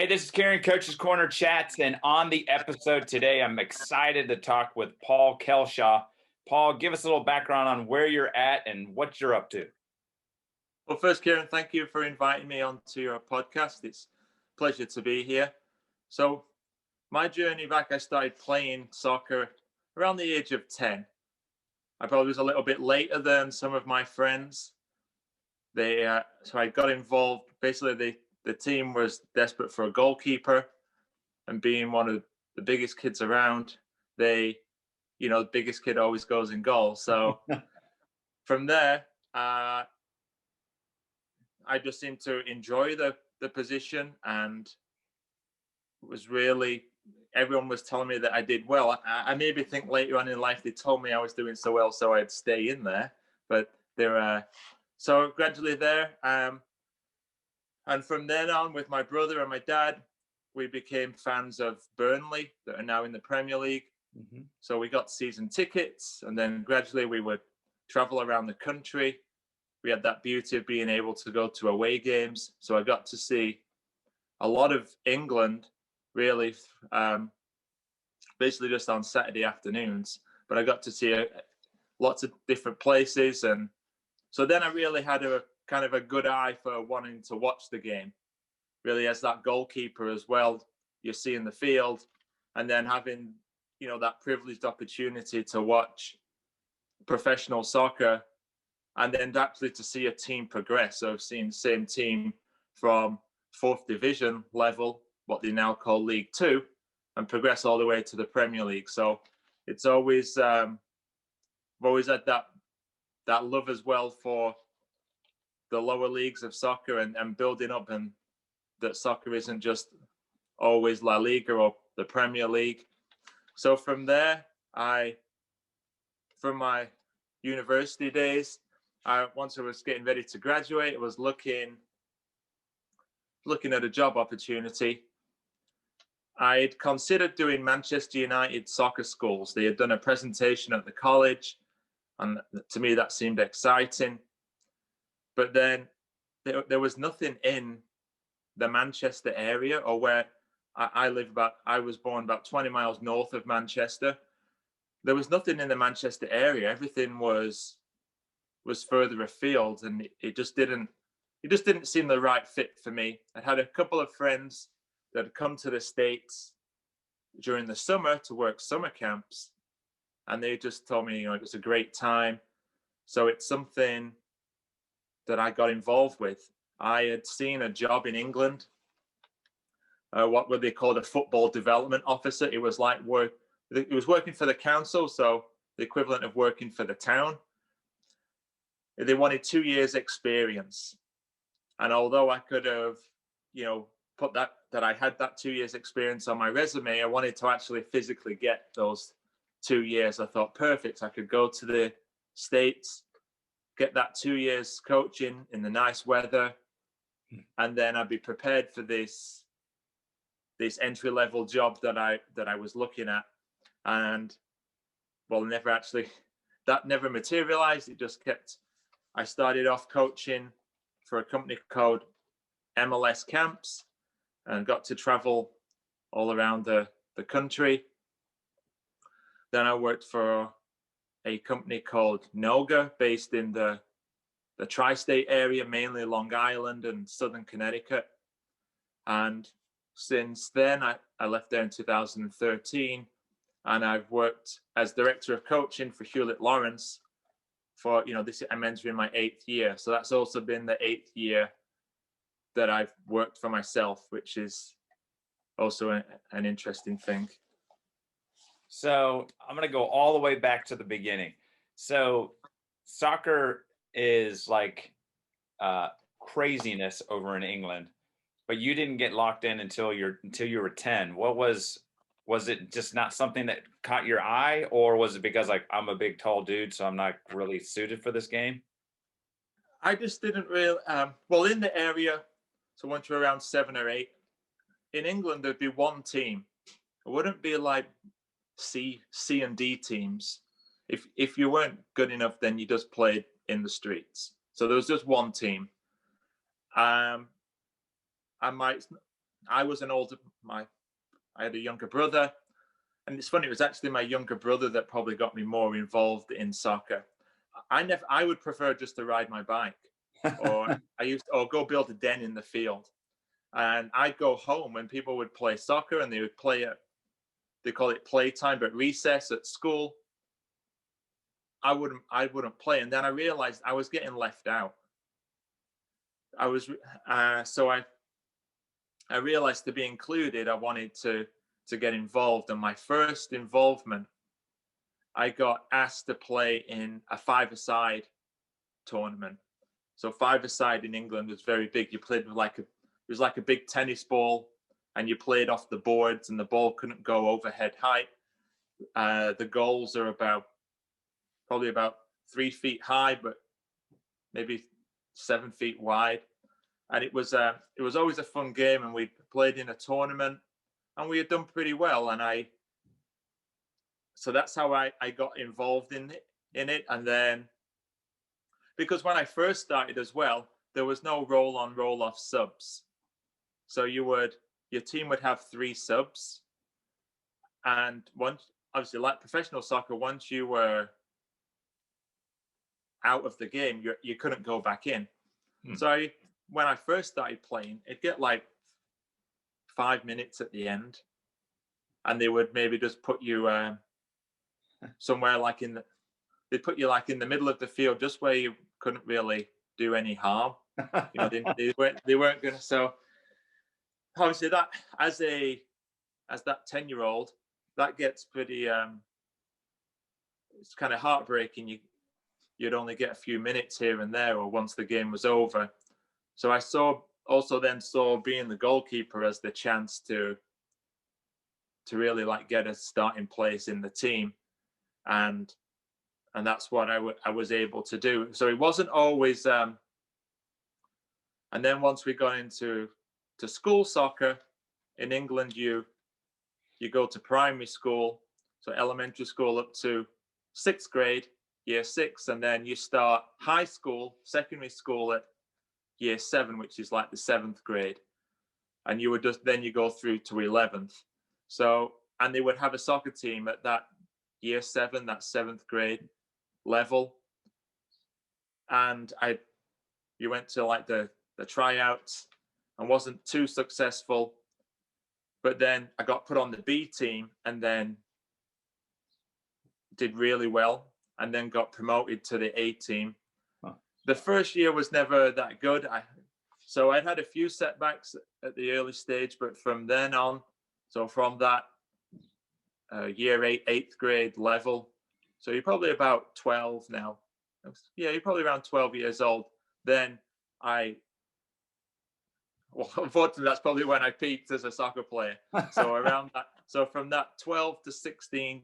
Hey, this is Karen, Coach's Corner Chats, and on the episode today, I'm excited to talk with Paul Kelshaw. Paul, give us a little background on where you're at and what you're up to. Well, first, Kieran, thank you for inviting me onto your podcast. It's a pleasure to be here. So, my journey back, I started playing soccer around the age of 10. I probably was a little bit later than some of my friends. So I got involved. Basically, the team was desperate for a goalkeeper, and being one of the biggest kids around, the biggest kid always goes in goal. So from there, I just seemed to enjoy the position, and was really, everyone was telling me that I did well. I maybe think later on in life they told me I was doing so well, so I'd stay in there. But so gradually there, and from then on, with my brother and my dad, we became fans of Burnley, that are now in the Premier League. Mm-hmm. So we got season tickets, and then gradually we would travel around the country. We had that beauty of being able to go to away games. So I got to see a lot of England, really, basically just on Saturday afternoons. But I got to see lots of different places. And so then I really had a kind of a good eye for wanting to watch the game. Really, as that goalkeeper as well, you're seeing the field, and then having, that privileged opportunity to watch professional soccer, and then actually to see a team progress. So I've seen the same team from 4th division level, what they now call League Two, and progress all the way to the Premier League. So it's always, I've always had that love as well for the lower leagues of soccer, and building up, and that soccer isn't just always La Liga or the Premier League. So from there, from my university days, once I was getting ready to graduate, I was looking at a job opportunity. I had considered doing Manchester United soccer schools. They had done a presentation at the college, and to me that seemed exciting. But then there was nothing in the Manchester area, or where I live. I was born about 20 miles north of Manchester. There was nothing in the Manchester area. Everything was further afield, and it just didn't seem the right fit for me. I had a couple of friends that had come to the States during the summer to work summer camps, and they just told me, it was a great time. So it's something that I got involved with. I had seen a job in England, what were they called, a football development officer. It was like it was working for the council, so the equivalent of working for the town. They wanted 2 years experience. And although I could have, put that I had that 2 years experience on my resume, I wanted to actually physically get those 2 years. I thought, perfect, I could go to the States, get that 2 years coaching in the nice weather, and then I'd be prepared for this entry-level job that I was looking at. And well, that never materialized. It just kept. I started off coaching for a company called MLS Camps, and got to travel all around the country. Then I worked for a company called Noga, based in the tri-state area, mainly Long Island and Southern Connecticut. And since then, I left there in 2013, and I've worked as director of coaching for Hewlett Lawrence for, I'm entering my 8th year. So that's also been the 8th year that I've worked for myself, which is also an interesting thing. So I'm going to go all the way back to the beginning. So soccer is like craziness over in England, but you didn't get locked in until you were 10. What was it just not something that caught your eye, or was it because I'm a big tall dude, so I'm not really suited for this game? I just didn't really, well, in the area, so once you're around 7 or 8, in England, there'd be one team. It wouldn't be like C and D teams. If you weren't good enough, then you just played in the streets. So there was just one team. I might I was an older, I had a younger brother, and it's funny, it was actually my younger brother that probably got me more involved in soccer. I would prefer just to ride my bike, or or go build a den in the field. And I'd go home when people would play soccer and they would play at, they call it playtime, but recess at school. I wouldn't play. And then I realized I was getting left out. I was, so I realized to be included, I wanted to get involved. And my first involvement, I got asked to play in a five-a-side tournament. So five-a-side in England was very big. You played with it was like a big tennis ball, and you played off the boards, and the ball couldn't go overhead height. The goals are probably about 3 feet high, but maybe 7 feet wide. And it was always a fun game, and we played in a tournament, and we had done pretty well. And so that's how I got involved in it. And then, because when I first started as well, there was no roll on, roll off subs. So your team would have 3 subs. And obviously, like professional soccer, once you were out of the game, you couldn't go back in. So when I first started playing, it'd get like 5 minutes at the end, and they would maybe just put you somewhere like they'd put you like in the middle of the field, just where you couldn't really do any harm. They weren't going to. So obviously, that as that 10-year-old, that gets pretty. It's kind of heartbreaking. You'd only get a few minutes here and there, or once the game was over. So I saw being the goalkeeper as the chance to really like get a starting place in the team, and that's what I was able to do. So it wasn't always. And then once we got into school soccer in England, you go to primary school, so elementary school up to 6th grade, year 6, and then you start high school, secondary school at year 7, which is like the 7th grade, and you go through to 11th. So, and they would have a soccer team at that year 7, that 7th grade level, and you went to like the tryouts and wasn't too successful, but then I got put on the B team and then did really well, and then got promoted to the A team. The first year was never that good. So I'd had a few setbacks at the early stage, but from then on, so from that year 8th grade level, so you're probably about 12 now. Yeah, you're probably around 12 years old. Then unfortunately, that's probably when I peaked as a soccer player. So around that, so from that 12 to 16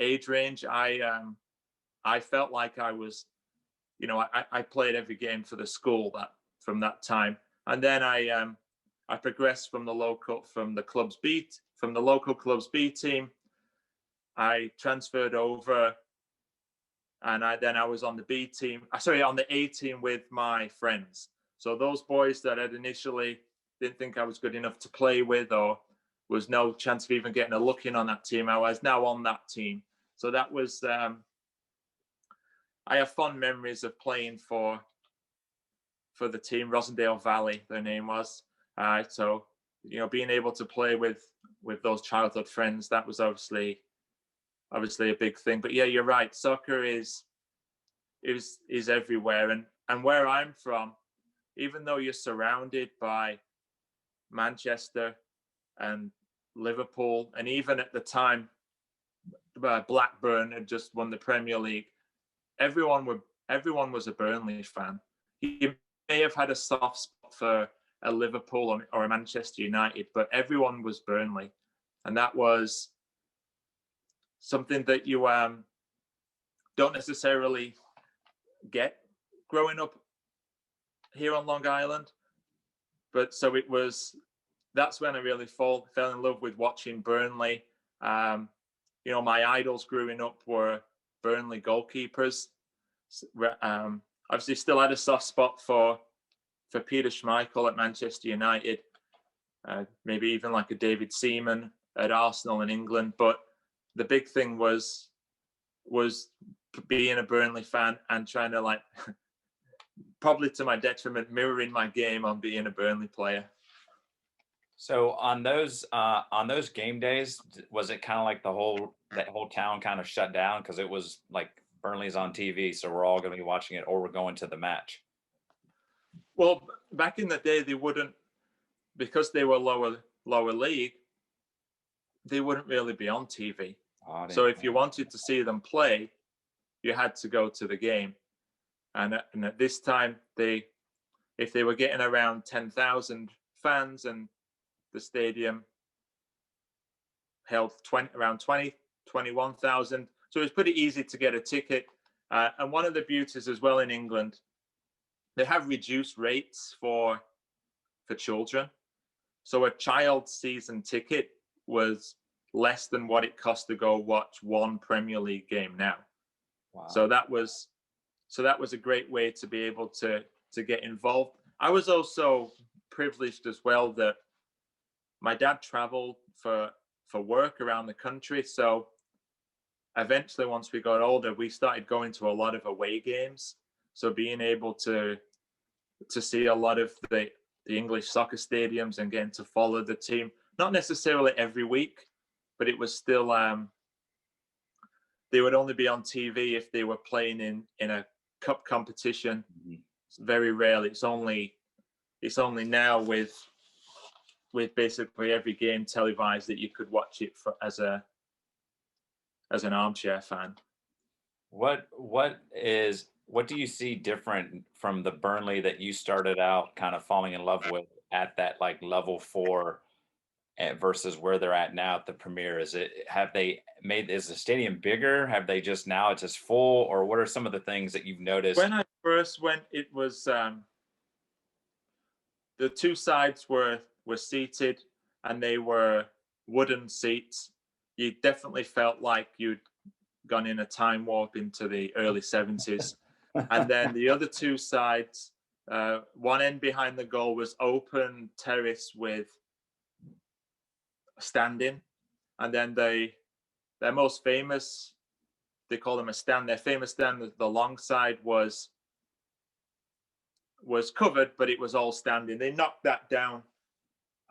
age range, I felt like I was, I played every game for the school from that time. And then I progressed from the local club's B team. I transferred over, and I was on the B team. On the A team with my friends. So those boys that I'd initially didn't think I was good enough to play with, or was no chance of even getting a look in on that team, I was now on that team. So that was, I have fond memories of playing for the team, Rosendale Valley, their name was. So, being able to play with those childhood friends, that was obviously a big thing. But yeah, you're right. Soccer is everywhere. And where I'm from, even though you're surrounded by Manchester and Liverpool, and even at the time, Blackburn had just won the Premier League, everyone was a Burnley fan. You may have had a soft spot for a Liverpool or a Manchester United, but everyone was Burnley, and that was something that you don't necessarily get growing up here on Long Island. But so that's when I really fell in love with watching Burnley. My idols growing up were Burnley goalkeepers. Obviously still had a soft spot for Peter Schmeichel at Manchester United. maybe even like a David Seaman at Arsenal in England. But the big thing was being a Burnley fan and trying to, like, probably to my detriment, mirroring my game on being a Burnley player. So on those game days, was it kind of like that whole town kind of shut down because it was like Burnley's on TV, so we're all going to be watching it, or we're going to the match? Well, back in the day, they wouldn't, because they were lower league, they wouldn't really be on TV. So if you wanted to see them play, you had to go to the game. And at this time, if they were getting around 10,000 fans and the stadium held around 21,000, so it was pretty easy to get a ticket. And one of the beauties as well in England, they have reduced rates for children. So a child's season ticket was less than what it cost to go watch one Premier League game now. Wow. So that was a great way to be able to get involved. I was also privileged as well that my dad traveled for work around the country. So eventually, once we got older, we started going to a lot of away games. So being able to see a lot of the English soccer stadiums and getting to follow the team, not necessarily every week, but it was still, they would only be on TV if they were playing in a cup competition. Mm-hmm. Very rarely. It's only now with basically every game televised that you could watch it as an armchair fan. What do you see different from the Burnley that you started out kind of falling in love with at that like level 4 versus where they're at now at the Premier? Is the stadium bigger? Have they just now it's just full, or what are some of the things that you've noticed? When I first went, it was the two sides were seated and they were wooden seats. You definitely felt like you'd gone in a time warp into the early 70s. And then the other two sides, one end behind the goal was open terrace with standing. And then their most famous, they call them a stand, their famous stand, the long side was covered, but it was all standing. They knocked that down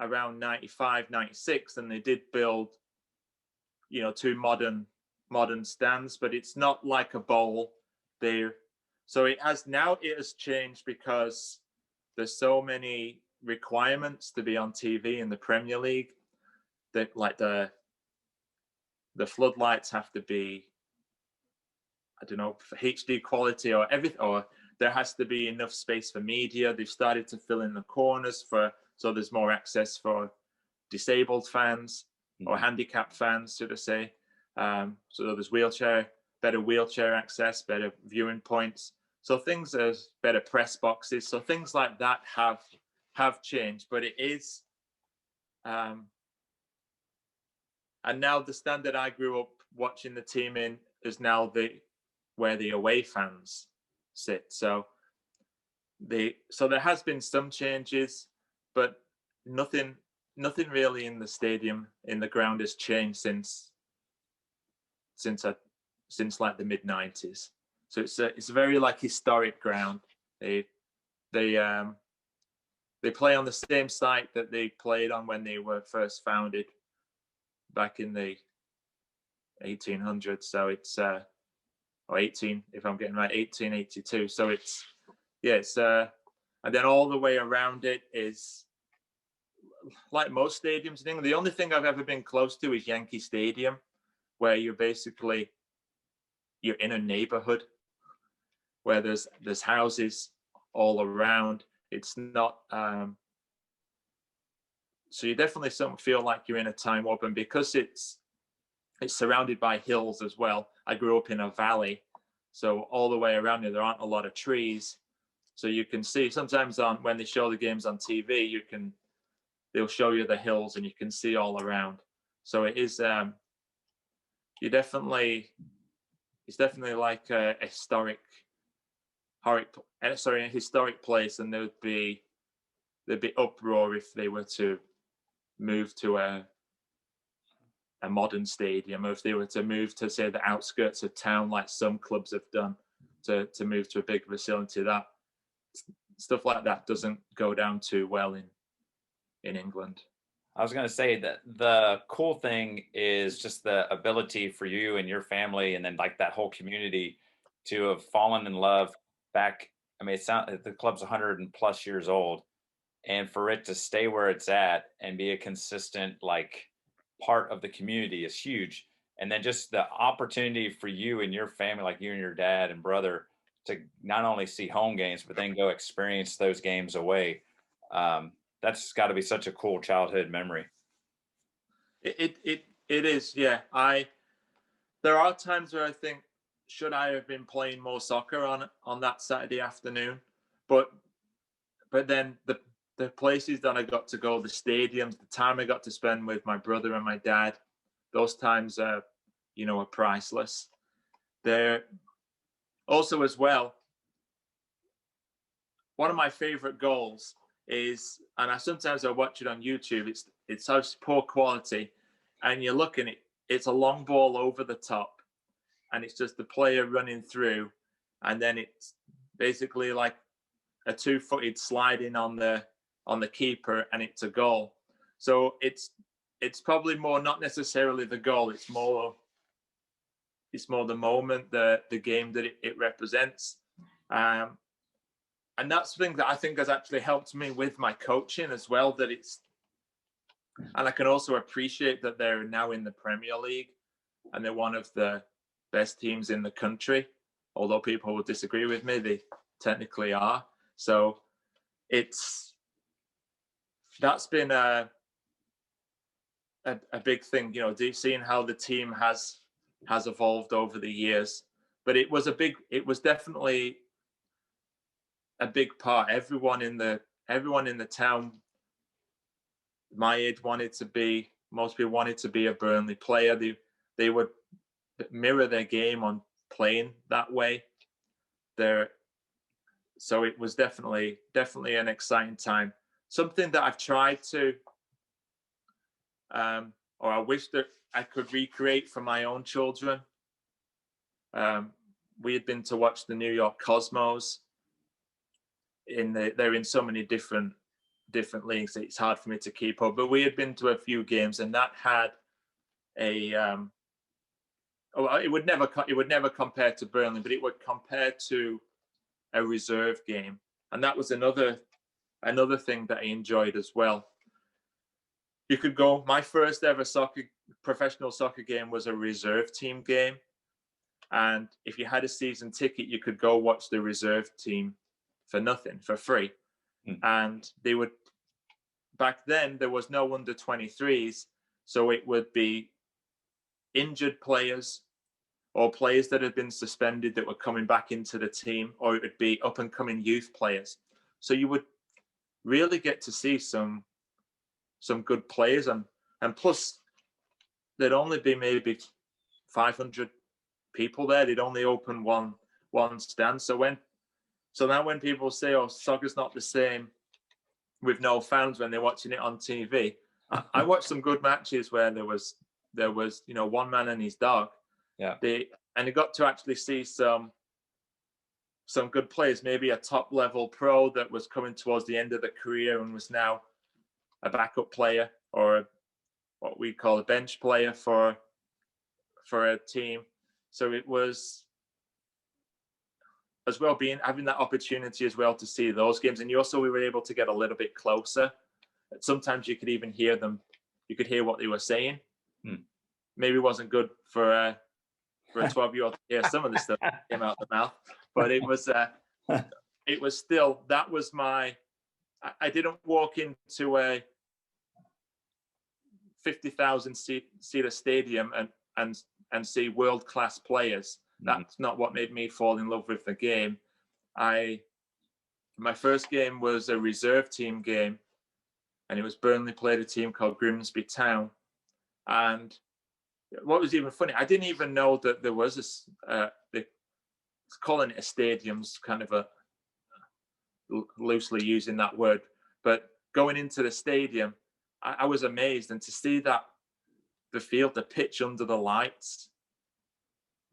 around 95, 96, and they did build, two modern stands, but it's not like a bowl there. So it has changed because there's so many requirements to be on TV in the Premier League that, like, the floodlights have to be, I don't know, for HD quality or everything, or there has to be enough space for media. They've started to fill in the corners so there's more access for disabled fans or handicapped fans, should I say. So there's better wheelchair access, better viewing points. So things as better press boxes. So things like that have changed, but it is, and now the stand that I grew up watching the team in is now where the away fans sit. So there has been some changes, but nothing really in the stadium, in the ground, has changed since like the mid-90s. So it's a very like historic ground. They play on the same site that they played on when they were first founded back in the 1800s. So it's or 18, if I'm getting right, 1882. So it's and then all the way around it is like most stadiums in England. The only thing I've ever been close to is Yankee Stadium, where you're in a neighborhood where there's houses all around. It's not so you definitely feel like you're in a time warp, and because it's surrounded by hills as well. I grew up in a valley, so all the way around you there aren't a lot of trees, so you can see sometimes when they show the games on TV, they'll show you the hills and you can see all around. So it is it's definitely like a historic place, and there'd be uproar if they were to move to a modern stadium, or if they were to move to, say, the outskirts of town, like some clubs have done, to move to a big facility, that stuff like that doesn't go down too well in England. I was going to say that the cool thing is just the ability for you and your family, and then like that whole community, to have fallen in love back. I mean, the club's 100 and plus years old, and for it to stay where it's at and be a consistent like part of the community is huge. And then just the opportunity for you and your family, like you and your dad and brother, to not only see home games but then go experience those games away. Um, that's got to be such a cool childhood memory. It is, yeah. There are times where I think, should I have been playing more soccer on that Saturday afternoon? But then the places that I got to go, the stadiums, the time I got to spend with my brother and my dad, those times are priceless. They're also, as well, one of my favorite goals is, and I sometimes watch it on YouTube. It's such poor quality, and you're looking at it's a long ball over the top, and it's just the player running through, and then it's basically like a 2-footed sliding on the keeper, and it's a goal. So it's probably more not necessarily the goal. It's more the moment, the game that it represents. And that's the thing that I think has actually helped me with my coaching as well, and I can also appreciate that they're now in the Premier League and they're one of the best teams in the country. Although people will disagree with me, they technically are. So that's been a big thing, seeing how the team has evolved over the years. But it was definitely a big part. Everyone in the town my age most people wanted to be a Burnley player. They would mirror their game on playing that way. So it was definitely an exciting time. Something that I've tried to, or I wish that I could recreate for my own children. We had been to watch the New York Cosmos. They're in so many different leagues, it's hard for me to keep up. But we had been to a few games, and that had it would never compare to Burnley, but it would compare to a reserve game, and that was another thing that I enjoyed as well. You could go. My first ever professional soccer game was a reserve team game, and if you had a season ticket, you could go watch the reserve team for nothing, for free. And they would, back then there was no under 23s, so it would be injured players or players that had been suspended that were coming back into the team, or it would be up and coming youth players. So you would really get to see some good players, and plus there'd only be maybe 500 people there. They'd only open one stand. So now when people say, "Oh, soccer's not the same with no fans," when they're watching it on TV, I watched some good matches where there was one man and his dog. Yeah. And they got to actually see some good players, maybe a top level pro that was coming towards the end of the career and was now a backup player, or what we call a bench player for a team. So it was, as well, having that opportunity as well to see those games. And we were able to get a little bit closer. Sometimes you could even hear them. You could hear what they were saying. Maybe it wasn't good for a 12-year-old to hear some of the stuff that came out of the mouth, but it was still, that was I didn't walk into a 50,000 seater stadium and see world-class players. That's not what made me fall in love with the game. My first game was a reserve team game, and it was Burnley played a team called Grimsby Town. And what was even funny, I didn't even know that there was calling it a stadium's kind of a loosely using that word, but going into the stadium, I was amazed, and to see that the field, the pitch under the lights,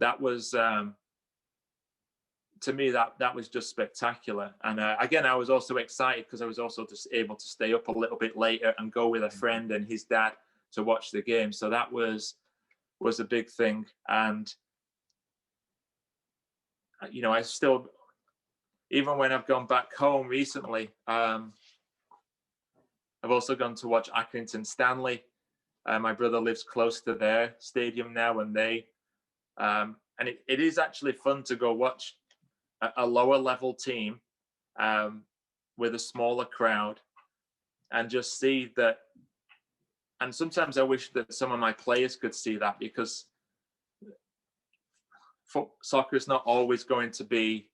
that was to me that was just spectacular. And again, I was also excited because I was also just able to stay up a little bit later and go with a friend and his dad to watch the game. So that was a big thing. And I still, even when I've gone back home recently, I've also gone to watch Accrington Stanley. My brother lives close to their stadium now, and it is actually fun to go watch a lower level team with a smaller crowd and just see that. And sometimes I wish that some of my players could see that, because soccer is not always going to be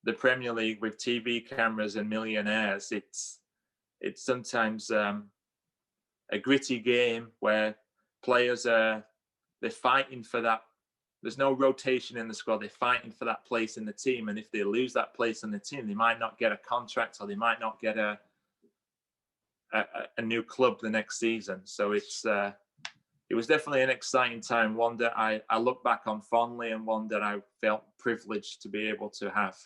the Premier League with TV cameras and millionaires. It's sometimes a gritty game where players they're fighting for that. There's no rotation in the squad. They're fighting for that place in the team, and if they lose that place in the team, they might not get a contract, or they might not get a new club the next season. So it was definitely an exciting time, one that I look back on fondly, and one that I felt privileged to be able to have.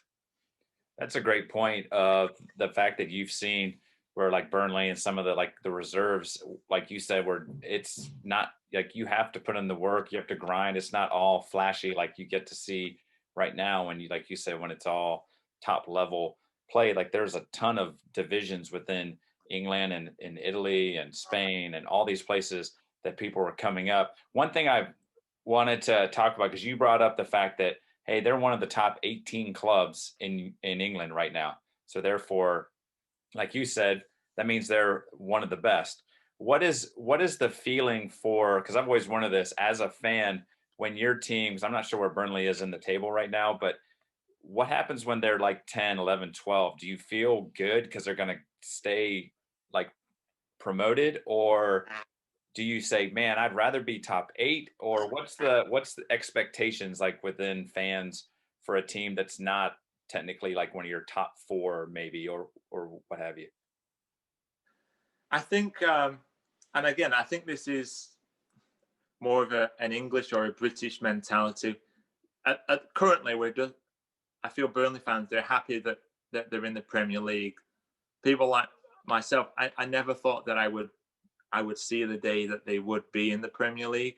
That's a great point of the fact that you've seen where like Burnley and some of the reserves, like you said, where it's not like you have to put in the work, you have to grind. It's not all flashy like you get to see right now when you, like you said, when it's all top level play. Like there's a ton of divisions within England and in Italy and Spain and all these places that people are coming up. One thing I wanted to talk about, because you brought up the fact that, hey, they're one of the top 18 clubs in England right now. So therefore, like you said, that means they're one of the best. What is the feeling for, because I've always wanted this as a fan, when your team, because I'm not sure where Burnley is in the table right now, but what happens when they're like 10, 11, 12? Do you feel good because they're going to stay like promoted, or do you say, man, I'd rather be top 8? Or what's the expectations like within fans for a team that's not technically like one of your top 4 maybe, or what have you? I think, and again, I think this is more of an English or a British mentality. Currently, I feel Burnley fans, they're happy that they're in the Premier League. People like myself, I never thought that I would see the day that they would be in the Premier League.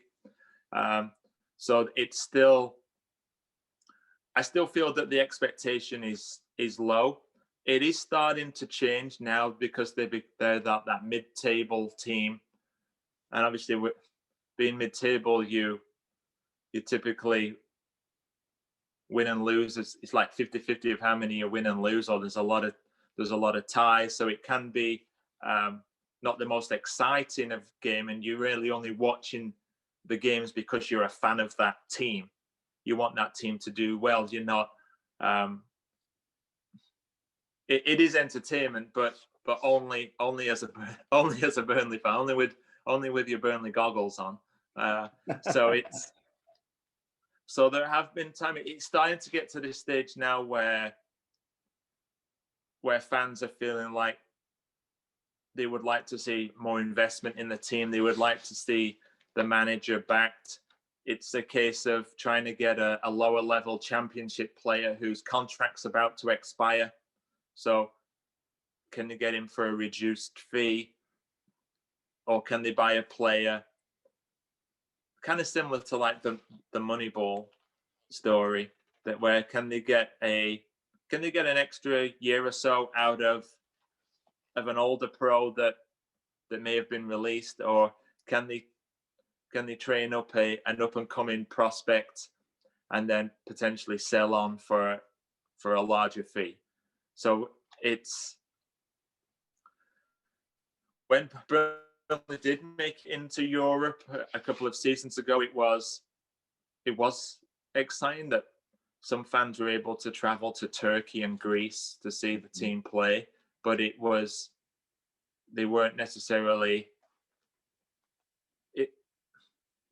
So it's still, I still feel that the expectation is low. It is starting to change now, because they're that mid-table team, and obviously with being mid-table, you typically win and lose. It's like 50-50 of how many you win and lose, or there's a lot of ties, so it can be not the most exciting of game, and you're really only watching the games because you're a fan of that team. You want that team to do well. You're not. It is entertainment, but only as a Burnley fan, only with your Burnley goggles on. So there have been time. It's starting to get to this stage now where fans are feeling like they would like to see more investment in the team. They would like to see the manager backed. It's a case of trying to get a lower level championship player whose contract's about to expire. So can they get him for a reduced fee, or can they buy a player? Kind of similar to like the Moneyball story, that where can they get an extra year or so out of an older pro that may have been released, or can they train up an up and coming prospect and then potentially sell on for a larger fee? So it's, when Burnley did make it into Europe a couple of seasons ago, it was exciting that some fans were able to travel to Turkey and Greece to see the team play, but they weren't necessarily,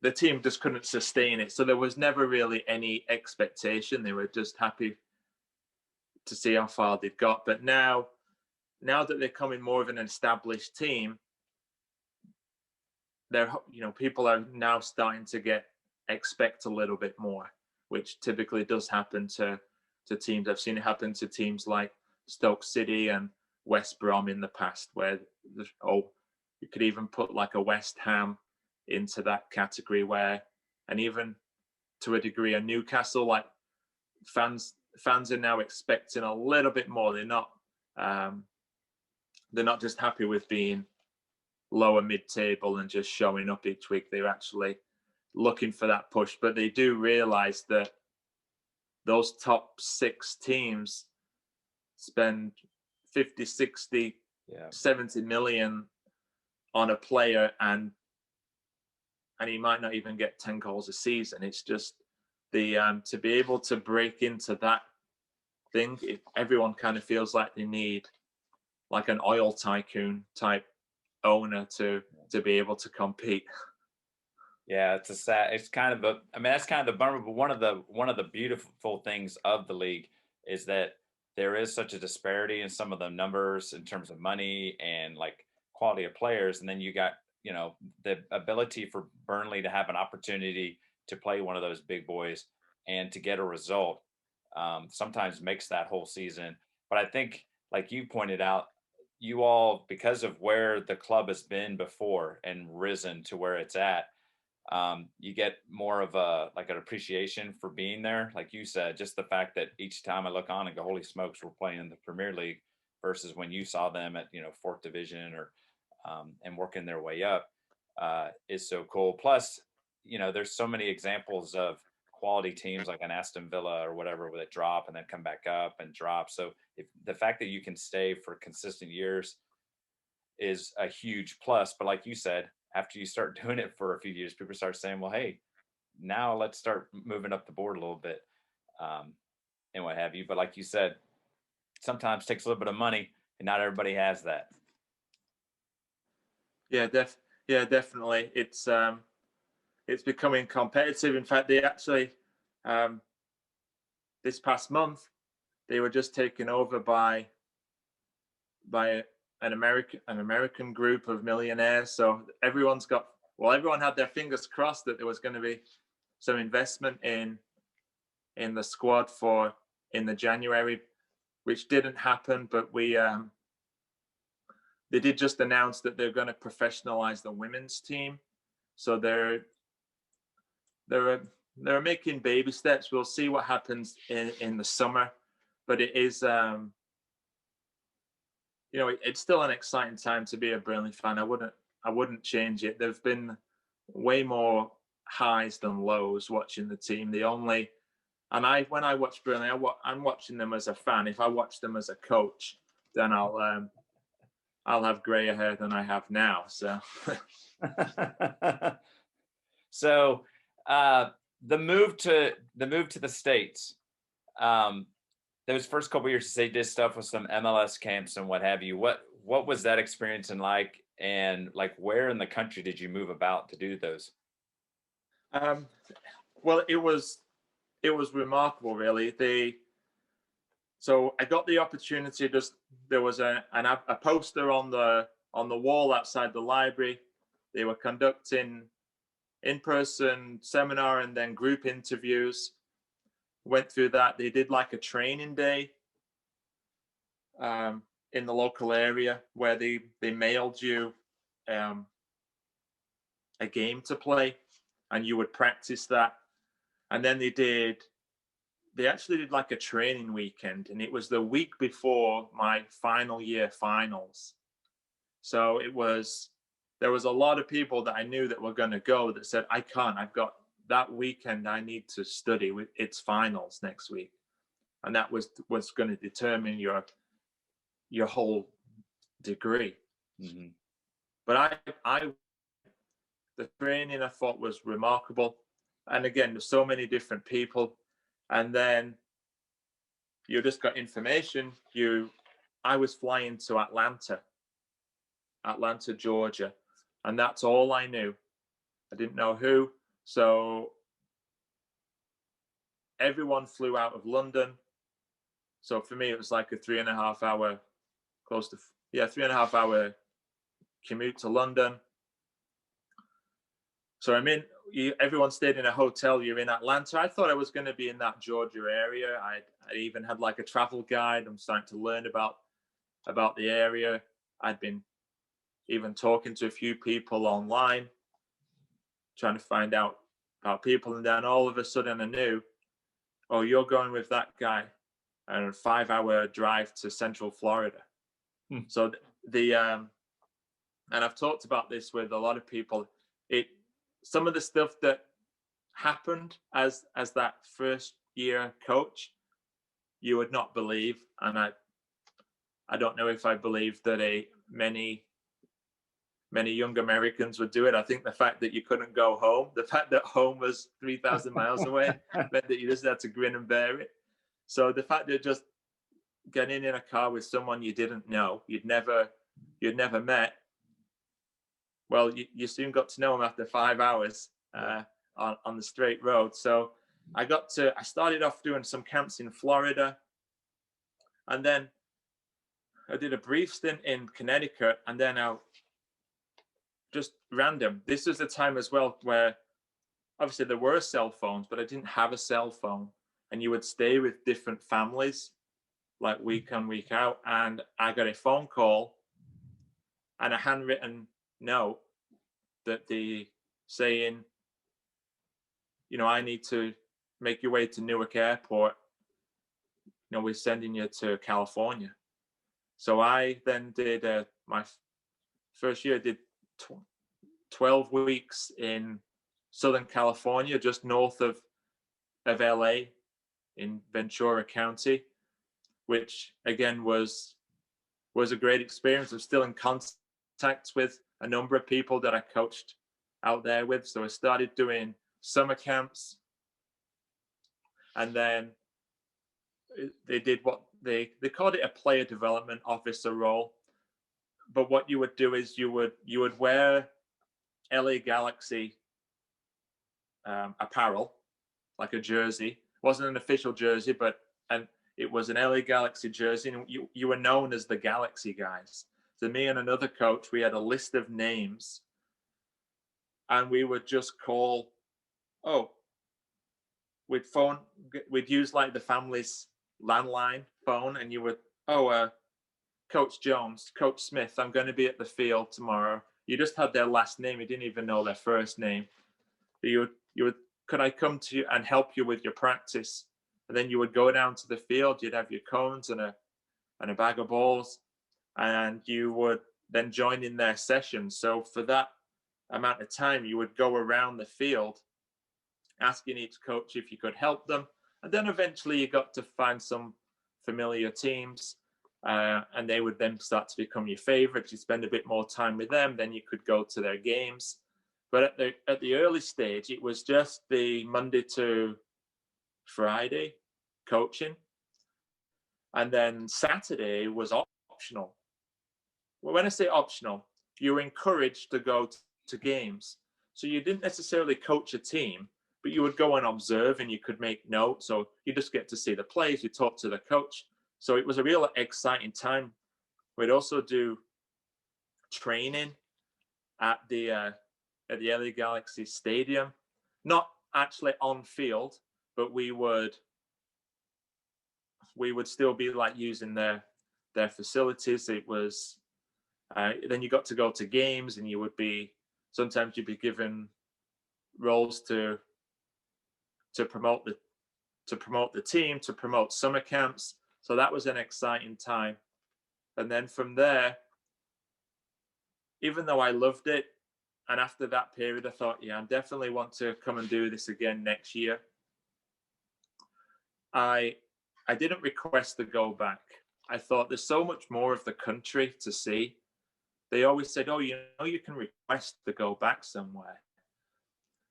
the team just couldn't sustain it. So there was never really any expectation. They were just happy to see how far they'd got. But now that they're becoming more of an established team, people are now starting to expect a little bit more, which typically does happen to teams. I've seen it happen to teams like Stoke City and West Brom in the past, where you could even put like a West Ham into that category, and even to a degree a Newcastle, like fans are now expecting a little bit more. They're not just happy with being lower mid-table and just showing up each week. They're actually looking for that push, but they do realize that those top 6 teams spend 50, 60, 70 million on a player, and he might not even get 10 goals a season. It's just to be able to break into that thing, everyone kind of feels like they need like an oil tycoon type owner to be able to compete. Yeah, it's kind of that's kind of the bummer, but one of the beautiful things of the league is that there is such a disparity in some of the numbers in terms of money and like quality of players. And then you got, the ability for Burnley to have an opportunity to play one of those big boys and to get a result, sometimes makes that whole season. But I think, like you pointed out, you all, because of where the club has been before and risen to where it's at, you get more of an appreciation for being there. Like you said, just the fact that each time I look on and go, holy smokes, we're playing in the Premier League, versus when you saw them at, 4th division or and working their way up, is so cool. Plus, there's so many examples of quality teams like an Aston Villa or whatever, where they drop and then come back up and drop. So if the fact that you can stay for consistent years is a huge plus. But like you said, after you start doing it for a few years, people start saying, well, hey, now let's start moving up the board a little bit, and what have you. But like you said, sometimes it takes a little bit of money, and not everybody has that. Yeah, definitely. It's becoming competitive. In fact, they actually this past month they were just taken over by an American group of millionaires. So everyone had their fingers crossed that there was going to be some investment in the squad in the January, which didn't happen. But they did just announce that they're going to professionalize the women's team. So they're making baby steps. We'll see what happens in the summer, but it is it's still an exciting time to be a Burnley fan. I wouldn't change it. There've been way more highs than lows watching the team. When I watch Burnley, I'm watching them as a fan. If I watch them as a coach, then I'll have grayer hair than I have now. So, so the move to the States, those first couple of years, they did stuff with some MLS camps and what have you. What was that experience like, and like where in the country did you move about to do those? Well, it was remarkable, really. So I got the opportunity. There was a poster on the wall outside the library. They were conducting in-person seminar and then group interviews. Went through that. They did like a training day in the local area where they mailed you a game to play, and you would practice that. And then they actually did like a training weekend, and it was the week before my final year finals. So there was a lot of people that I knew that were going to go that said, I can't, I've got that weekend, I need to study. It's finals next week. And that was going to determine your whole degree. Mm-hmm. But the training I thought was remarkable. And again, there's so many different people. And then you just got information. I was flying to Atlanta, Georgia, and that's all I knew. I didn't know who. So everyone flew out of London. So for me, it was like a 3.5 hour, 3.5 hour commute to London. So everyone stayed in a hotel. You're in Atlanta. I thought I was going to be in that Georgia area. I even had like a travel guide. I'm starting to learn about the area. I'd been even talking to a few people online, trying to find out about people. And then all of a sudden I knew, oh, you're going with that guy, and a 5-hour drive to Central Florida. So and I've talked about this with a lot of people. Some of the stuff that happened as that first year coach, you would not believe, and I don't know if I believe that many young Americans would do it. I think the fact that you couldn't go home, the fact that home was 3,000 miles away, meant that you just had to grin and bear it. So the fact that just getting in a car with someone you didn't know, you'd never met, well, you soon got to know them after 5 hours on the straight road. So I started off doing some camps in Florida, and then I did a brief stint in Connecticut, and then just random. This was a time as well where obviously there were cell phones, but I didn't have a cell phone, and you would stay with different families like week on, week out, and I got a phone call and a handwritten note that saying, I need to make your way to Newark Airport. We're sending you to California. So I then did my first year, did 12 weeks in Southern California, just north of LA in Ventura County, which again was a great experience. I'm still in contact with a number of people that I coached out there with. So I started doing summer camps, and then they did what they called it a player development officer role. But what you would do is you would wear LA Galaxy apparel, like a jersey. It wasn't an official jersey, but it was an LA Galaxy jersey, and you were known as the Galaxy guys. So me and another coach, we had a list of names, and we would just call, we'd use like the family's landline phone, and you would, Coach Jones, Coach Smith, I'm going to be at the field tomorrow. You just had their last name. You didn't even know their first name. You would, could I come to you and help you with your practice? And then you would go down to the field. You'd have your cones and a bag of balls, and you would then join in their sessions. So for that amount of time, you would go around the field asking each coach if you could help them. And then eventually you got to find some familiar teams, and they would then start to become your favorites. You spend a bit more time with them, then you could go to their games. But at the early stage, it was just the Monday to Friday coaching, and then Saturday was optional. Well, when I say optional, you were encouraged to go to games. So you didn't necessarily coach a team, but you would go and observe, and you could make notes. So you just get to see the plays, you talk to the coach. So it was a real exciting time. We'd also do training at the LA Galaxy Stadium, not actually on field, but we would still be like using their facilities. It was then you got to go to games, and sometimes you'd be given roles to promote the team, to promote summer camps. So that was an exciting time. And then from there, even though I loved it, and after that period, I thought, yeah, I definitely want to come and do this again next year. I didn't request to go back. I thought there's so much more of the country to see. They always said, oh, you can request to go back somewhere.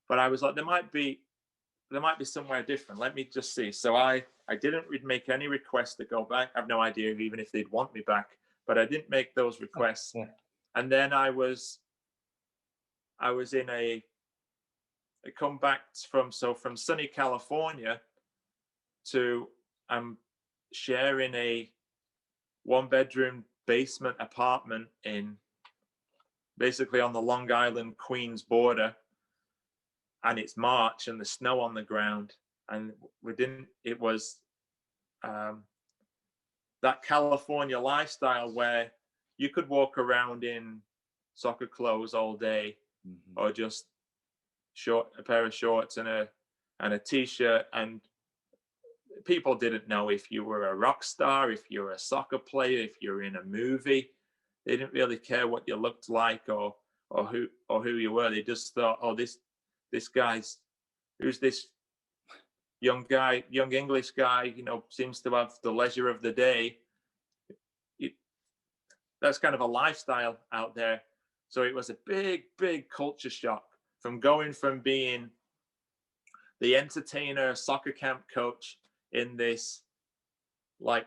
But I was like, there might be somewhere different. Let me just see. So I didn't make any requests to go back. I have no idea even if they'd want me back, but I didn't make those requests. Yeah. And then I was in I come back from sunny California to sharing a 1-bedroom basement apartment in basically on the Long Island Queens border and it's March and the snow on the ground, and we didn't. It was that California lifestyle where you could walk around in soccer clothes all day, or just a pair of shorts and a t-shirt, and people didn't know if you were a rock star, if you were a soccer player, if you were in a movie. They didn't really care what you looked like or who you were. They just thought, oh, this guy's, who's this young English guy, seems to have the leisure of the day. That's kind of a lifestyle out there. So it was a big culture shock from going from being the entertainer soccer camp coach in this like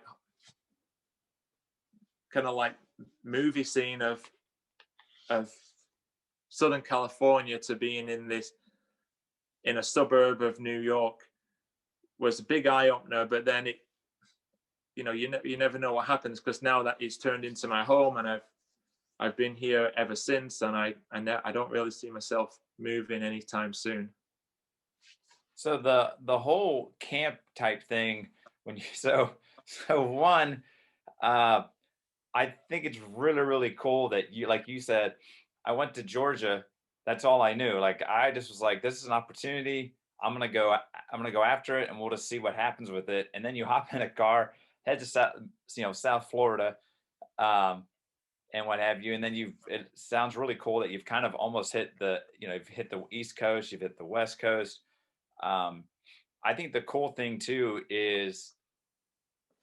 kind of like movie scene of Southern California to being in a suburb of New York was a big eye opener. But then you never know what happens, because now that it's turned into my home, and I've been here ever since, and I don't really see myself moving anytime soon. So the whole camp type thing, when you so one, I think it's really cool that you, like you said, I went to Georgia. That's all I knew. Like I just was like, this is an opportunity. I'm gonna go after it, and we'll just see what happens with it. And then you hop in a car, head to South Florida, and what have you. And then it sounds really cool that you've kind of almost hit you've hit the East Coast, you've hit the West Coast. I think the cool thing too is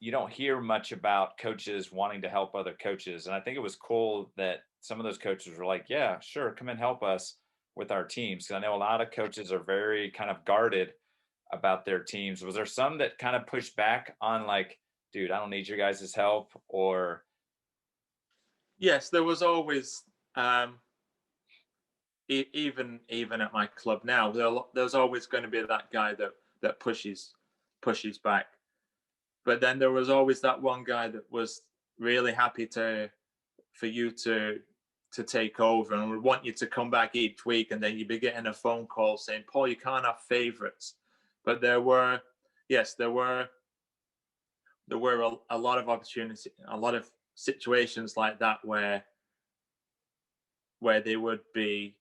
you don't hear much about coaches wanting to help other coaches. And I think it was cool that some of those coaches were like, yeah, sure, come and help us with our teams. Because I know a lot of coaches are very kind of guarded about their teams. Was there some that kind of pushed back on like, dude, I don't need your guys' help? Or yes, there was always even at my club now, there's always going to be that guy that pushes back. But then there was always that one guy that was really happy for you to take over and would want you to come back each week. And then you'd be getting a phone call saying, Paul, you can't have favorites. But there were a lot of opportunities, a lot of situations like that where they would be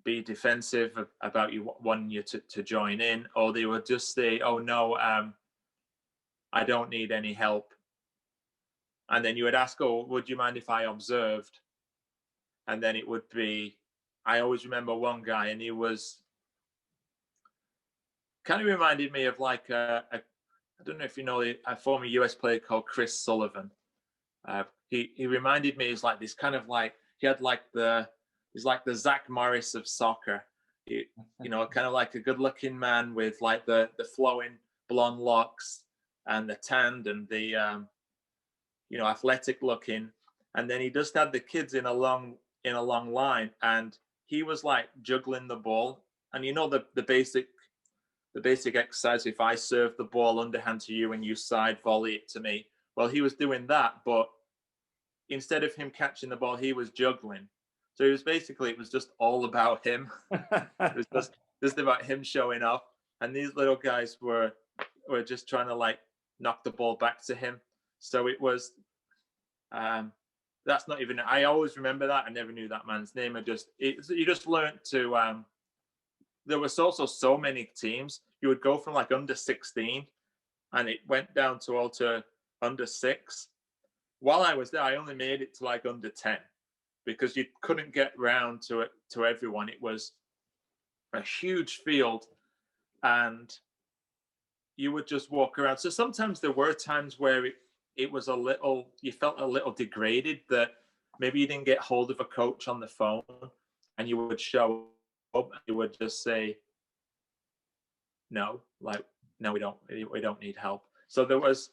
defensive about you wanting you to join in, or they would just say, oh no, I don't need any help. And then you would ask, oh, would you mind if I observed? And then it would be, I always remember one guy, and he was kind of reminded me of like I don't know if you know a former US player called Chris Sullivan. He reminded me, he's like this kind of like, he's like the Zach Morris of soccer. Kind of like a good-looking man with like the flowing blonde locks and the tanned and the athletic looking. And then he just had the kids in a long line, and he was like juggling the ball. And the basic exercise, if I serve the ball underhand to you and you side volley it to me, well, he was doing that, but instead of him catching the ball, he was juggling. So it was just all about him. It was just about him showing off. And these little guys were just trying to like knock the ball back to him. So it was, that's not even, I always remember that. I never knew that man's name. You just learned to, there was also so many teams. You would go from like under 16 and it went down to under 6. While I was there, I only made it to like under 10 because you couldn't get round to everyone. It was a huge field and you would just walk around. So sometimes there were times where it was you felt a little degraded that maybe you didn't get hold of a coach on the phone, and you would show up and you would just say, no, we don't need help. So there was,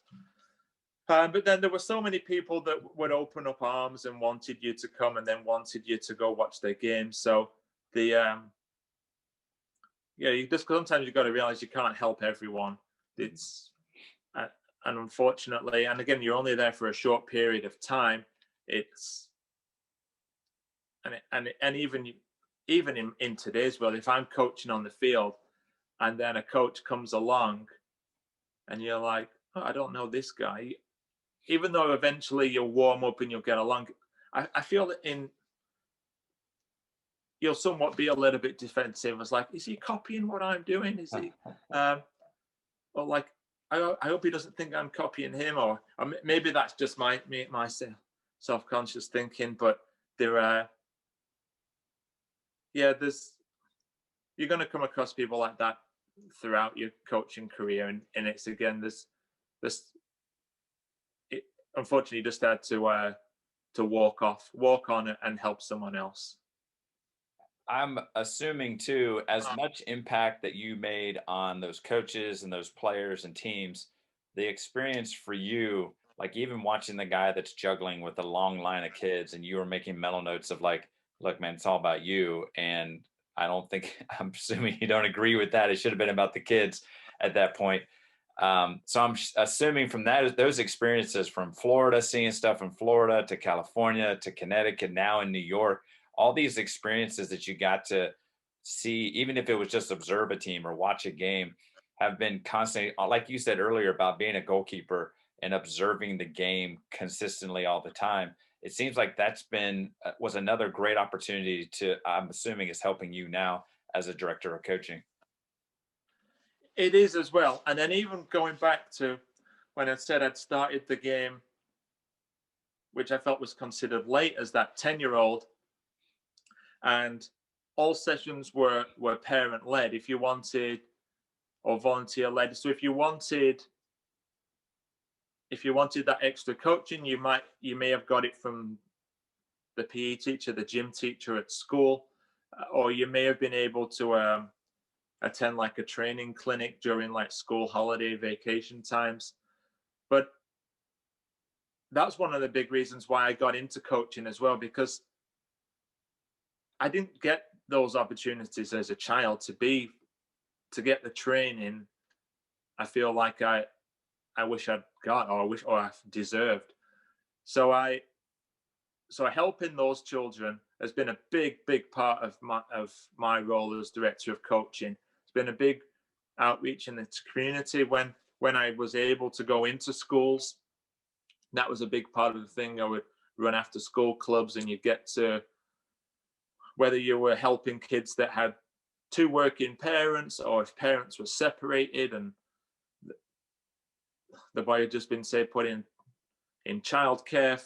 but then there were so many people that would open up arms and wanted you to come and then wanted you to go watch their game. So sometimes you've got to realize you can't help everyone. It's and unfortunately, and again, you're only there for a short period of time. It's and even even in today's world, if I'm coaching on the field and then a coach comes along and you're like, oh, I don't know this guy, even though eventually you'll warm up and you'll get along, I feel that you'll somewhat be a little bit defensive. It's like, is he copying what I'm doing? Is he, or like, I hope he doesn't think I'm copying him, or maybe that's just my self-conscious thinking. But there, yeah, you're going to come across people like that throughout your coaching career, and it's again this unfortunately you just had to walk on and help someone else. I'm assuming too, as much impact that you made on those coaches and those players and teams, the experience for you, like even watching the guy that's juggling with a long line of kids and you were making mental notes of like, look, man, it's all about you. And I don't think, I'm assuming you don't agree with that. It should have been about the kids at that point. So I'm assuming from those experiences from Florida, seeing stuff in Florida to California to Connecticut, now in New York, all these experiences that you got to see, even if it was just observe a team or watch a game, have been constantly, like you said earlier about being a goalkeeper and observing the game consistently all the time. It seems like that's been was another great opportunity to, I'm assuming, is helping you now as a director of coaching. It is as well. And then even going back to when I said I'd started the game, which I felt was considered late as that 10-year-old, and all sessions were parent led if you wanted, or volunteer led. So if you wanted that extra coaching, you may have got it from the PE teacher, the gym teacher at school, or you may have been able to attend like a training clinic during like school holiday vacation times. But that's one of the big reasons why I got into coaching as well, because I didn't get those opportunities as a child to get the training I feel like I wish I'd got, or I deserved. So helping those children has been a big part of my role as director of coaching. It's been a big outreach in the community when I was able to go into schools. That was a big part of the thing. I would run after school clubs, and you get to, whether you were helping kids that had two working parents, or if parents were separated and the boy had just been, say, put in childcare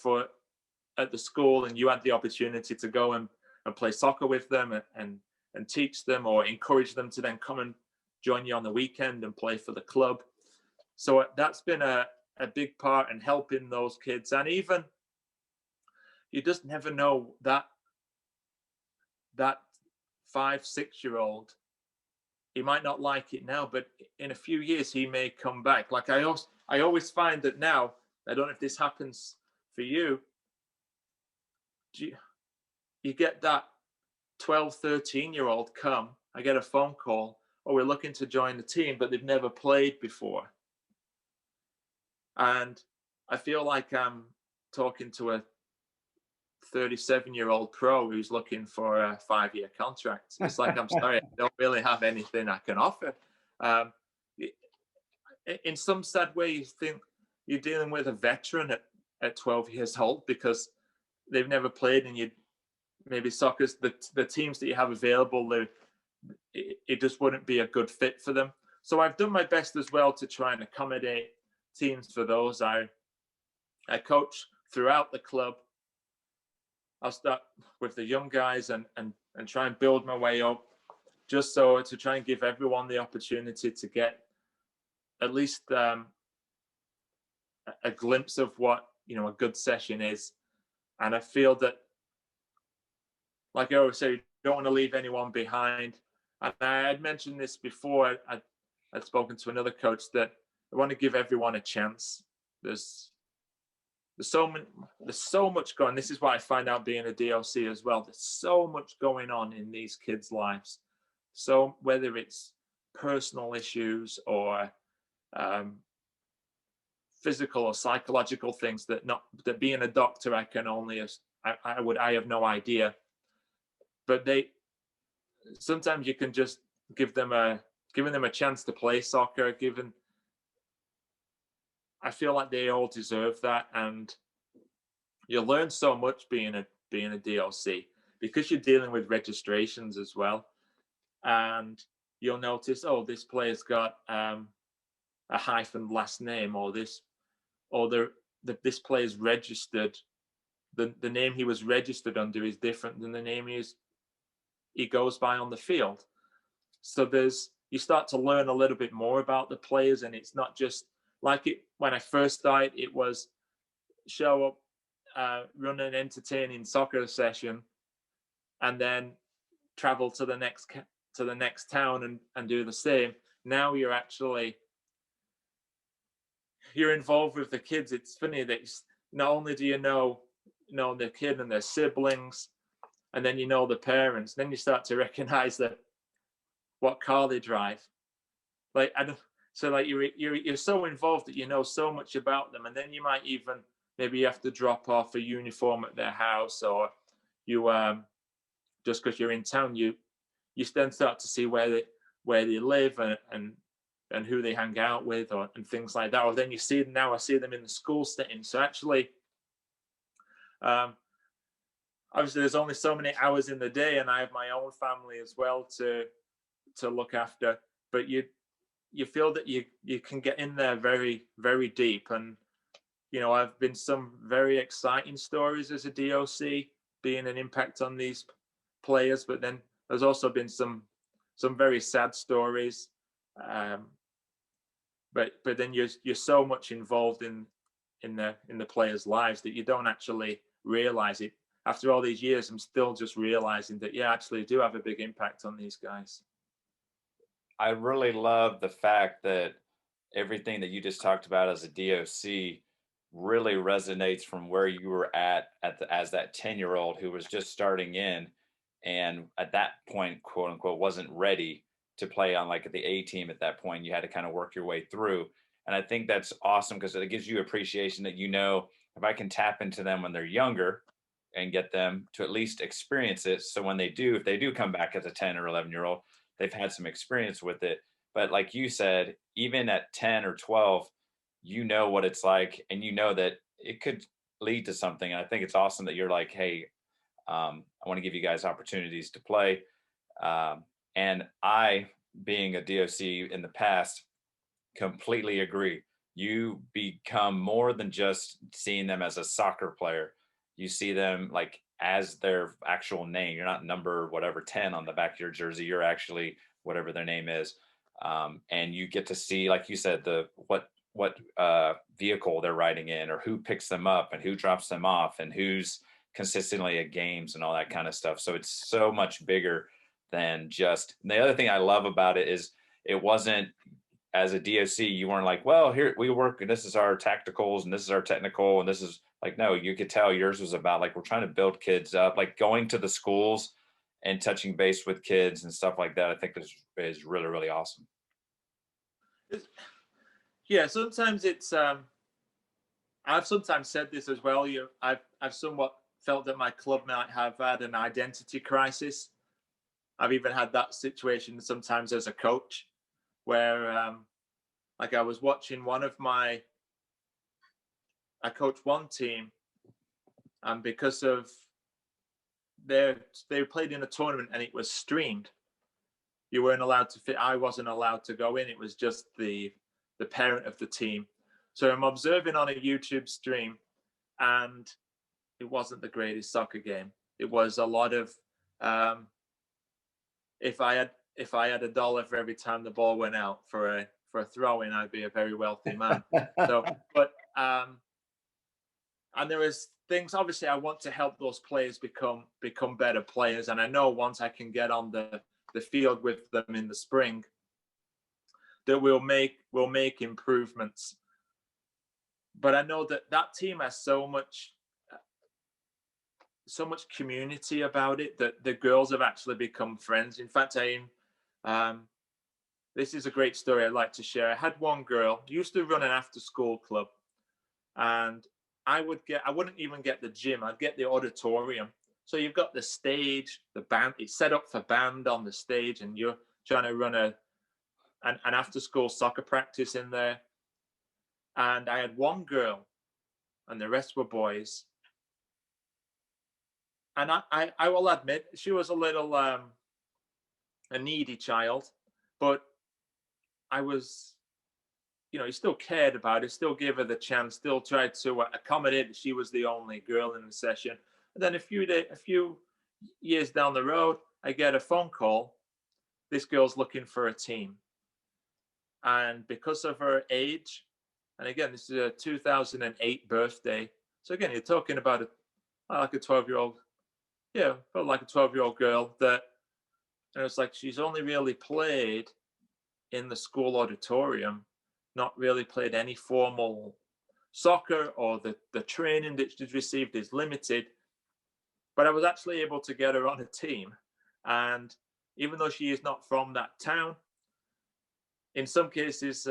at the school, and you had the opportunity to go and play soccer with them and teach them, or encourage them to then come and join you on the weekend and play for the club. So that's been a big part in helping those kids. And even, you just never know that 5-6-year-old, he might not like it now, but in a few years he may come back. Like I always find that now, I don't know if this happens for you, you get that 12, 13-year-old come, I get a phone call, oh, we're looking to join the team, but they've never played before. And I feel like I'm talking to a 37-year-old pro who's looking for a 5-year contract. It's like, I'm sorry, I don't really have anything I can offer. In some sad way, you think you're dealing with a veteran at 12 years old, because they've never played, and maybe soccer's the teams that you have available, it just wouldn't be a good fit for them. So I've done my best as well to try and accommodate teams for those. I coach throughout the club. I'll start with the young guys and try and build my way up, just so to try and give everyone the opportunity to get at least a glimpse of what a good session is. And I feel that, like I always say, you don't want to leave anyone behind. And I had mentioned this before. I'd spoken to another coach that I want to give everyone a chance. There's so much going. This is what I find out being a DOC as well. There's so much going on in these kids' lives. So whether it's personal issues or physical or psychological things that being a doctor, I can only I have no idea. But sometimes you can just giving them a chance to play soccer. I feel like they all deserve that, and you learn so much being a DOC because you're dealing with registrations as well, and you'll notice, oh, this player's got a hyphen last name, or this player's registered. The name he was registered under is different than the name he goes by on the field. So you start to learn a little bit more about the players, and it's not just like it when I first started. It was show up, run an entertaining soccer session, and then travel to the next town and do the same. Now you're involved with the kids. It's funny that not only do you know the kid and their siblings, and then you know the parents, then you start to recognize what car they drive. Like, so like you're so involved that you know so much about them, and then you might even maybe you have to drop off a uniform at their house, or you just because you're in town, you then start to see where they live and who they hang out with, and things like that. Or then I see them in the school setting. So actually, obviously there's only so many hours in the day, and I have my own family as well to look after. But you feel that you can get in there very, very deep. And I've been some very exciting stories as a DOC, being an impact on these players, but then there's also been some very sad stories. But then you're so much involved in the players' lives that you don't actually realize it. After all these years, I'm still just realizing that, yeah, actually I do have a big impact on these guys. I really love the fact that everything that you just talked about as a DOC really resonates from where you were as that 10-year-old who was just starting in, and at that point, quote unquote, wasn't ready to play on like the A team. At that point, you had to kind of work your way through. And I think that's awesome because it gives you appreciation that, if I can tap into them when they're younger and get them to at least experience it. So when if they do come back as a 10 or 11-year-old, they've had some experience with it. But like you said, even at 10 or 12, you know what it's like, and you know that it could lead to something. And I think it's awesome that you're like, hey, I want to give you guys opportunities to play. And I, being a DOC in the past, completely agree. You become more than just seeing them as a soccer player. You see them like as their actual name. You're not number whatever 10 on the back of your jersey. You're actually whatever their name is. And you get to see, like you said, what vehicle they're riding in, or who picks them up and who drops them off, and who's consistently at games and all that kind of stuff. So it's so much bigger than just. And the other thing I love about it is it wasn't, as a DOC, you weren't like, well, here we work, and this is our tacticals, and this is our technical, and this is like, no, you could tell yours was about like, we're trying to build kids up, like going to the schools and touching base with kids and stuff like that. I think is really, really awesome. Yeah, sometimes it's I've sometimes said this as well. I've somewhat felt that my club might have had an identity crisis. I've even had that situation sometimes as a coach, where like I was watching I coached one team, and because of they played in a tournament and it was streamed, you weren't allowed to fit. I wasn't allowed to go in. It was just the parent of the team. So I'm observing on a YouTube stream, and it wasn't the greatest soccer game. It was a lot of if I had $1 for every time the ball went out for a throw in, I'd be a very wealthy man. So, but and there was things. Obviously, I want to help those players become better players, and I know once I can get on the field with them in the spring, that we'll make improvements. But I know that team has so much community about it that the girls have actually become friends. In fact, this is a great story I'd like to share. I had one girl used to run an after-school club, and I wouldn't even get the gym. I'd get the auditorium, So you've got the stage, the band, it's set up for band on the stage, and you're trying to run an after school soccer practice in there. And I had one girl and the rest were boys. And I will admit, she was a little a needy child, but I was, he still cared about her, still gave her the chance, still tried to accommodate. She was the only girl in the session. And then a few years down the road, I get a phone call. This girl's looking for a team. And because of her age, and again, this is a 2008 birthday. So again, you're talking about like a 12-year-old, but like a 12-year-old girl that, and it's like she's only really played in the school auditorium, not really played any formal soccer, or the training that she's received is limited. But I was actually able to get her on a team. And even though she is not from that town, in some cases,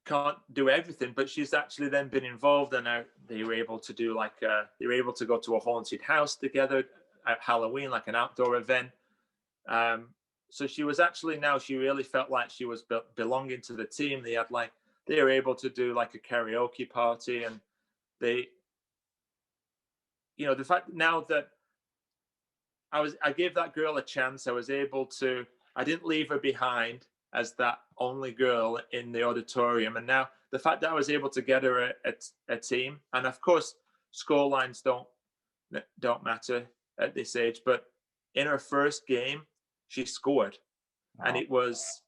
can't do everything, but she's actually then been involved, and they were able to do they were able to go to a haunted house together at Halloween, like an outdoor event. So she was actually, now she really felt like she was belonging to the team. They were able to do like a karaoke party, and the fact now that I gave that girl a chance, I didn't leave her behind as that only girl in the auditorium. And now the fact that I was able to get her a team, and of course score lines don't matter at this age, but in her first game she scored. And it was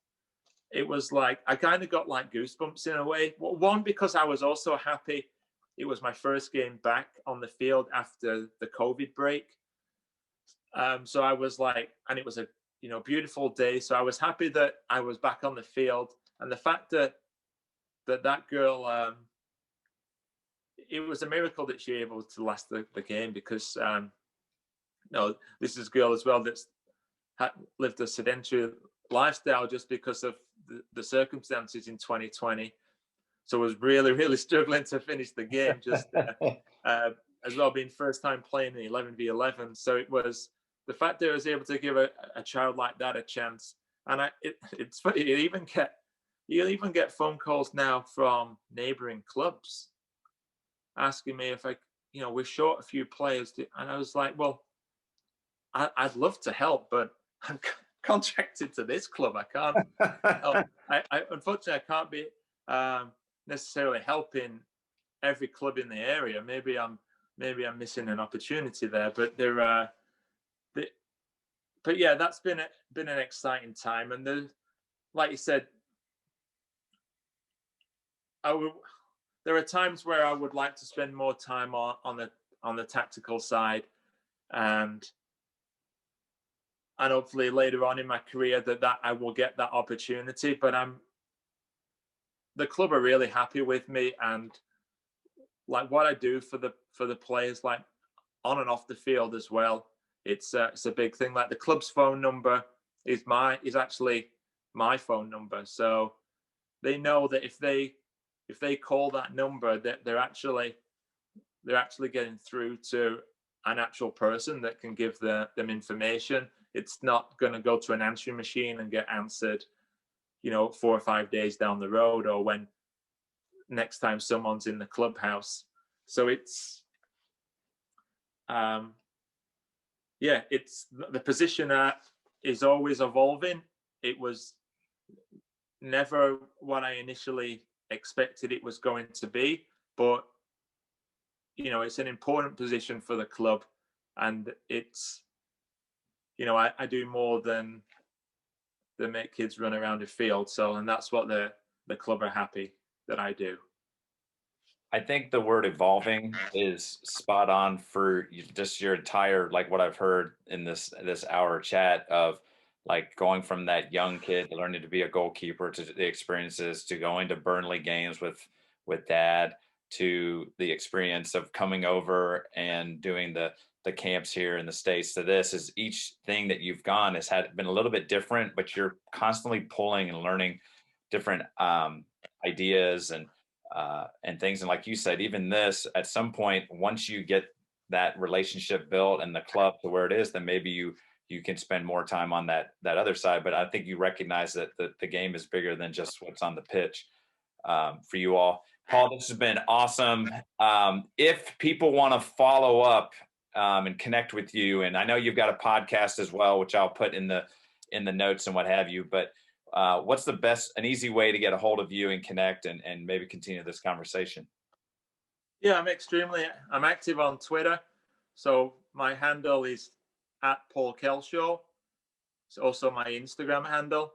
like, I kind of got like goosebumps in a way. One, because I was also happy it was my first game back on the field after the COVID break. So I was like, and it was a beautiful day. So I was happy that I was back on the field, and the fact that girl, it was a miracle that she was able to last the game, because this is a girl as well that's lived a sedentary lifestyle just because of the circumstances in 2020. So I was really, really struggling to finish the game, just as well, being first time playing in 11v11. So it was the fact that I was able to give a child like that a chance. And it's funny, you even get phone calls now from neighboring clubs asking me if we're short a few players. And I was like, well, I'd love to help, but I'm contracted to this club. I can't help. Unfortunately, I can't be necessarily helping every club in the area. Maybe I'm missing an opportunity there. But but yeah, that's been an exciting time. And like you said, there are times where I would like to spend more time on the tactical side, and hopefully later on in my career that I will get that opportunity. But the club are really happy with me, and like what I do for the players, like on and off the field as well. It's a big thing. Like the club's phone number is actually my phone number, so they know that if they call that number, that they're actually getting through to an actual person that can give them information. It's not going to go to an answering machine and get answered 4 or 5 days down the road, or when next time someone's in the clubhouse. So it's it's the position is always evolving. It was never what I initially expected it was going to be, but it's an important position for the club, and it's I do more than make kids run around the field. So, and that's what the club are happy that I do. I think the word evolving is spot on for just your entire, like what I've heard in this hour chat of like going from that young kid learning to be a goalkeeper to the experiences to going to Burnley games with dad, to the experience of coming over and doing the camps here in the States. To this is, each thing that you've gone has been a little bit different, but you're constantly pulling and learning different ideas and and things. And like you said, even this, at some point, once you get that relationship built and the club to where it is, then maybe you can spend more time on that other side. But I think you recognize that the game is bigger than just what's on the pitch, for you all. Paul, this has been awesome. If people want to follow up, and connect with you, and I know you've got a podcast as well, which I'll put in the notes and what have you, but what's an easy way to get a hold of you and connect and maybe continue this conversation? Yeah, I'm active on Twitter. So my handle is at Paul Kelshaw. It's also my Instagram handle.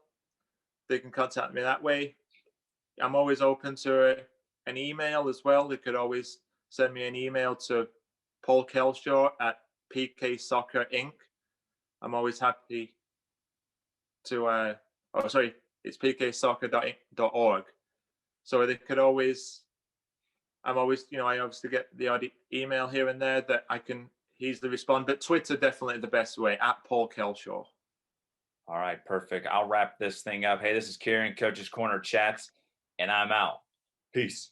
They can contact me that way. I'm always open to an email as well. They could always send me an email to Paul Kelshaw at PK Soccer Inc. I'm always happy to, it's pksoccer.org. So they could always, I obviously get the odd email here and there that I can easily respond, but Twitter definitely the best way, at Paul Kelshaw. All right, perfect. I'll wrap this thing up. Hey, this is Kieran, Coach's Corner Chats, and I'm out. Peace.